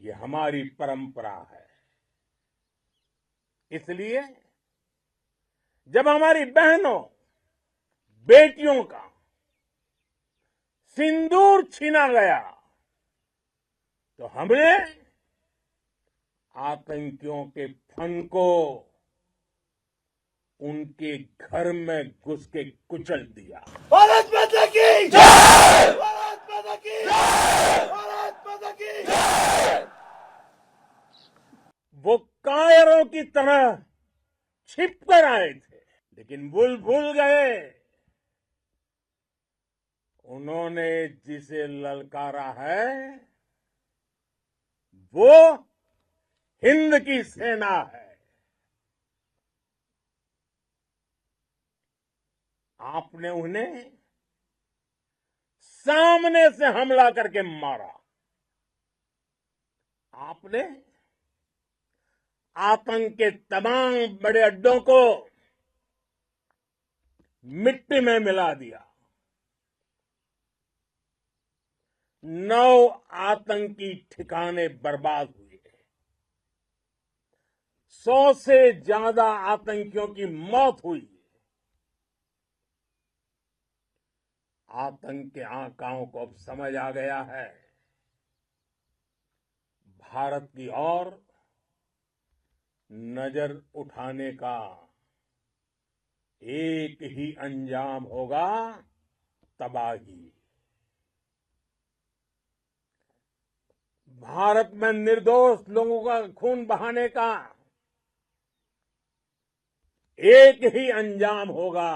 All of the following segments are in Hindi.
ये हमारी परंपरा है। इसलिए जब हमारी बहनों बेटियों का सिंदूर छीना गया तो हमने आतंकियों के फन को उनके घर में घुस के कुचल दिया। भारत माता की जय! भारत माता की जय! भारत माता की जय! वो कायरों की तरह छिप कर आए थे, लेकिन भूल गए उन्होंने जिसे ललकारा है वो हिंद की सेना है। आपने उन्हें सामने से हमला करके मारा। आपने आतंक के तमाम बड़े अड्डों को मिट्टी में मिला दिया। 9 आतंकी ठिकाने बर्बाद हुए। 100 से ज्यादा आतंकियों की मौत हुई। आतंक के आकाओं को अब समझ आ गया है भारत की ओर नजर उठाने का एक ही अंजाम होगा, तबाही। भारत में निर्दोष लोगों का खून बहाने का एक ही अंजाम होगा,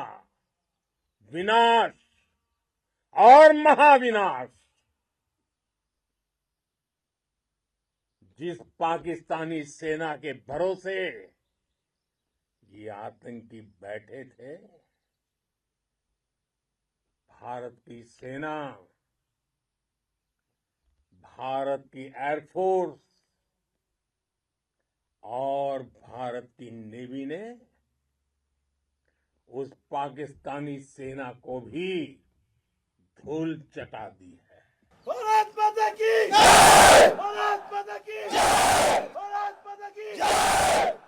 विनाश और महाविनाश। जिस पाकिस्तानी सेना के भरोसे ये आतंकी बैठे थे, भारत की सेना, भारत की एयरफोर्स और भारत की नेवी ने उस पाकिस्तानी सेना को भी धूल चटा दी है। भारत माता की जय! भारत माता की जय! भारत माता की जय!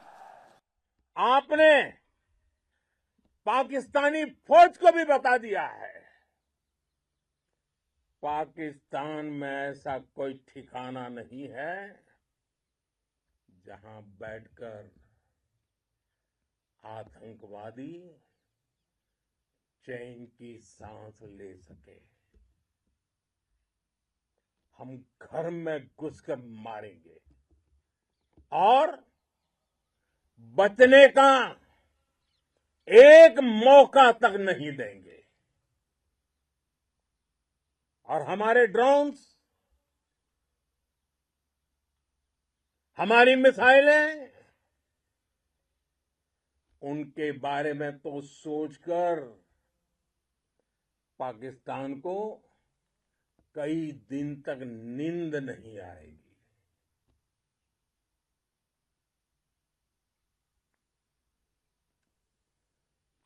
आपने पाकिस्तानी फौज को भी बता दिया है, पाकिस्तान में ऐसा कोई ठिकाना नहीं है जहां बैठकर आतंकवादी चैन की सांस ले सके। हम घर में घुसकर मारेंगे और बचने का एक मौका तक नहीं देंगे। और हमारे ड्रोन्स, हमारी मिसाइलें, उनके बारे में तो सोचकर पाकिस्तान को कई दिन तक नींद नहीं आएगी।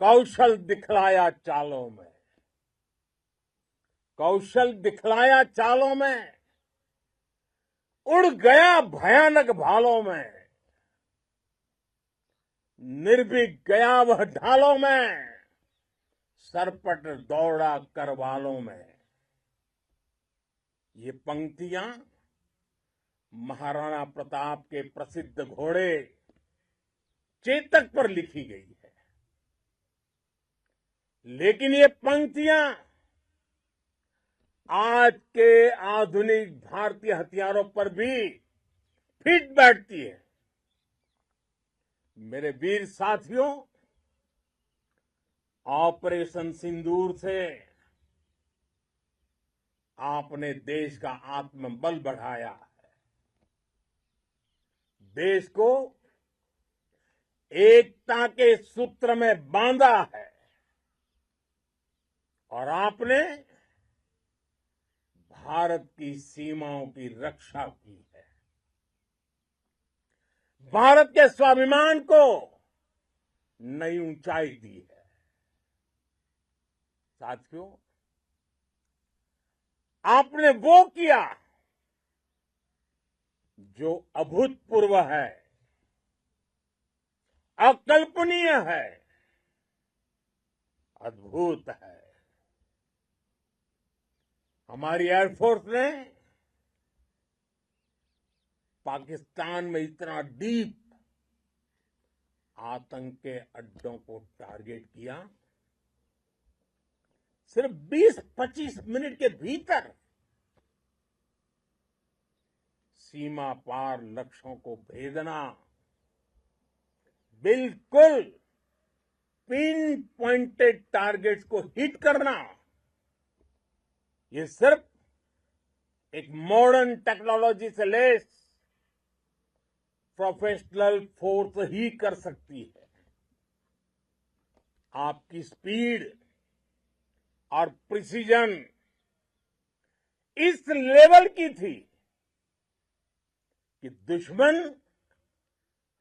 कौशल दिखलाया चालों में, कौशल दिखलाया चालों में, उड़ गया भयानक भालों में, निर्भीक गया वह ढालों में, सरपट दौड़ा करवालों में। ये पंक्तियां महाराणा प्रताप के प्रसिद्ध घोड़े चेतक पर लिखी गई है, लेकिन ये पंक्तियां आज के आधुनिक भारतीय हथियारों पर भी फिट बैठती है। मेरे वीर साथियों, ऑपरेशन सिंदूर से आपने देश का आत्मबल बढ़ाया है, देश को एकता के सूत्र में बांधा है और आपने भारत की सीमाओं की रक्षा की है। भारत के स्वाभिमान को नई ऊंचाई दी है। साथियों, आपने वो किया जो अभूतपूर्व है, अकल्पनीय है, अद्भुत है। हमारी एयरफोर्स ने पाकिस्तान में इतना डीप आतंक के अड्डों को टारगेट किया, सिर्फ 20-25 मिनट के भीतर सीमा पार लक्ष्यों को भेदना, बिल्कुल पिन पॉइंटेड टारगेट्स को हिट करना, ये सिर्फ एक मॉडर्न टेक्नोलॉजी से लेस प्रोफेशनल फोर्स ही कर सकती है। आपकी स्पीड और प्रिसीजन इस लेवल की थी कि दुश्मन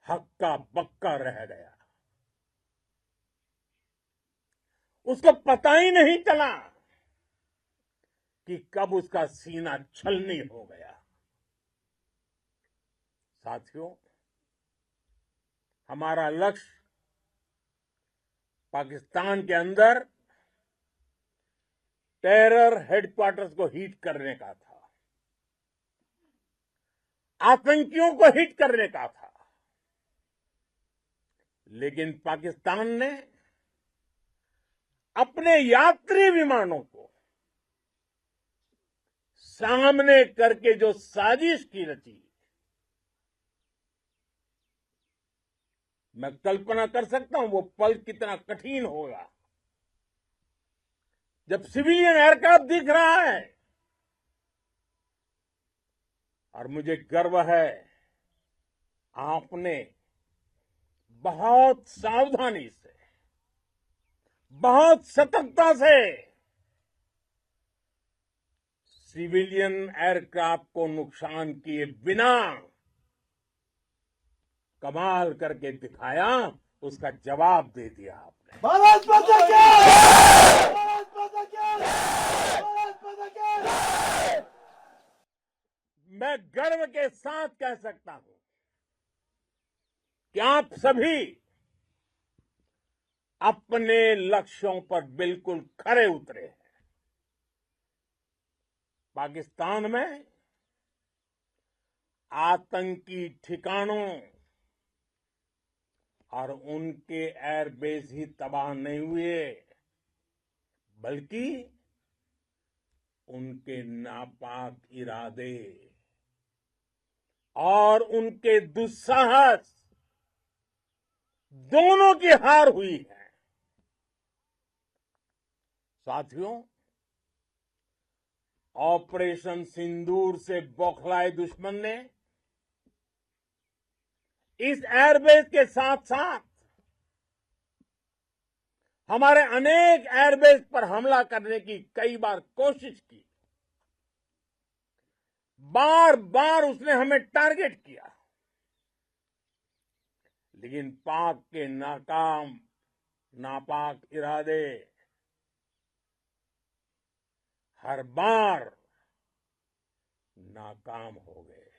हक्का बक्का रह गया। उसको पता ही नहीं चला कि कब उसका सीना छलनी हो गया। साथियों, हमारा लक्ष्य पाकिस्तान के अंदर टेरर हेडक्वार्टर्स को हिट करने का था, आतंकियों को हिट करने का था। लेकिन पाकिस्तान ने अपने यात्री विमानों को सामने करके जो साजिश की रची, मैं कल्पना कर सकता हूं वो पल कितना कठिन होगा जब सिविलियन एयरक्राफ्ट दिख रहा है। और मुझे गर्व है, आपने बहुत सावधानी से, बहुत सतर्कता से सिविलियन एयरक्राफ्ट को नुकसान किए बिना कमाल करके दिखाया, उसका जवाब दे दिया आपने। भारत माता की! भारत माता की! भारत माता की! मैं गर्व के साथ कह सकता हूं कि आप सभी अपने लक्ष्यों पर बिल्कुल खरे उतरे हैं। पाकिस्तान में आतंकी ठिकानों और उनके एयरबेस ही तबाह नहीं हुए, बल्कि उनके नापाक इरादे और उनके दुस्साहस दोनों की हार हुई है। साथियों, ऑपरेशन सिंदूर से बौखलाए दुश्मन ने इस एयरबेस के साथ साथ हमारे अनेक एयरबेस पर हमला करने की कई बार कोशिश की। बार बार उसने हमें टारगेट किया, लेकिन पाक के नापाक इरादे हर बार नाकाम हो गए।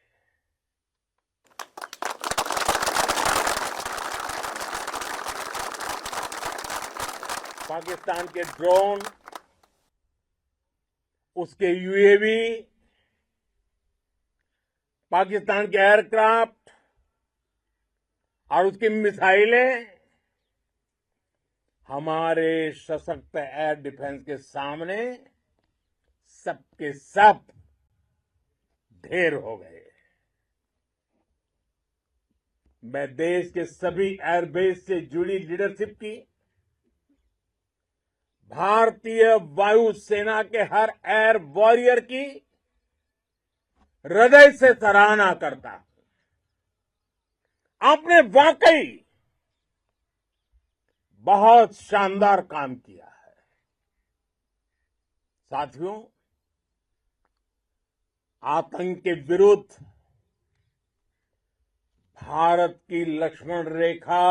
पाकिस्तान के ड्रोन, उसके यूएवी, पाकिस्तान के एयरक्राफ्ट और उसकी मिसाइलें हमारे सशक्त एयर डिफेंस के सामने सबके सब ढेर हो गए। मैं देश के सभी एयरबेस से जुड़ी लीडरशिप की, भारतीय वायुसेना के हर एयर वॉरियर की हृदय से सराहना करता हूं। आपने वाकई बहुत शानदार काम किया है। साथियों, आतंक के विरुद्ध भारत की लक्ष्मण रेखा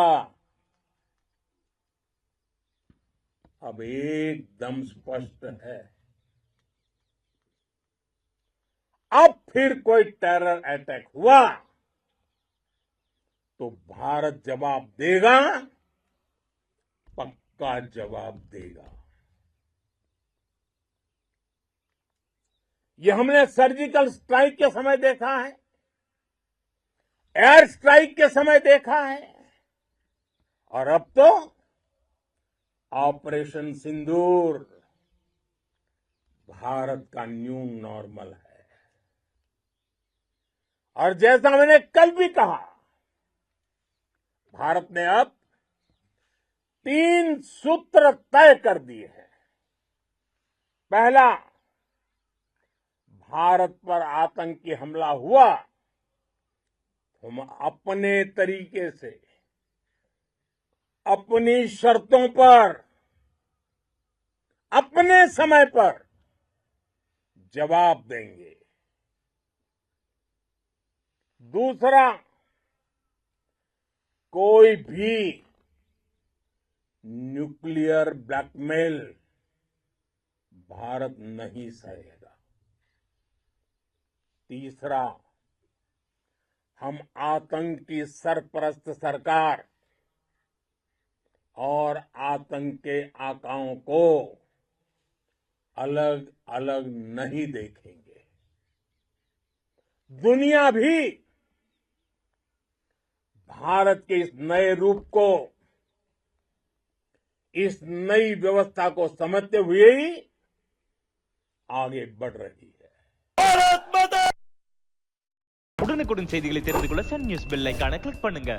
अब एकदम स्पष्ट है। अब फिर कोई टेरर अटैक हुआ तो भारत जवाब देगा, पक्का जवाब देगा। ये हमने सर्जिकल स्ट्राइक के समय देखा है, एयर स्ट्राइक के समय देखा है, और अब तो ऑपरेशन सिंदूर भारत का न्यू नॉर्मल है। और जैसा मैंने कल भी कहा, भारत ने अब 3 सूत्र तय कर दिए हैं। पहला, भारत पर आतंकी हमला हुआ, हम अपने तरीके से, अपनी शर्तों पर, अपने समय पर जवाब देंगे। दूसरा, कोई भी न्यूक्लियर ब्लैकमेल भारत नहीं सहेगा। तीसरा, हम आतंक की सरपरस्त सरकार और आतंक के आकाओं को अलग अलग नहीं देखेंगे। दुनिया भी भारत के इस नए रूप को, इस नई व्यवस्था को समझते हुए ही आगे बढ़ रही है। भारत माता உடனுக்குடன் செய்திகளை தெரிந்து கொள்ள சன் நியூஸ் பெல் ஐகானை கிளிக் பண்ணுங்க.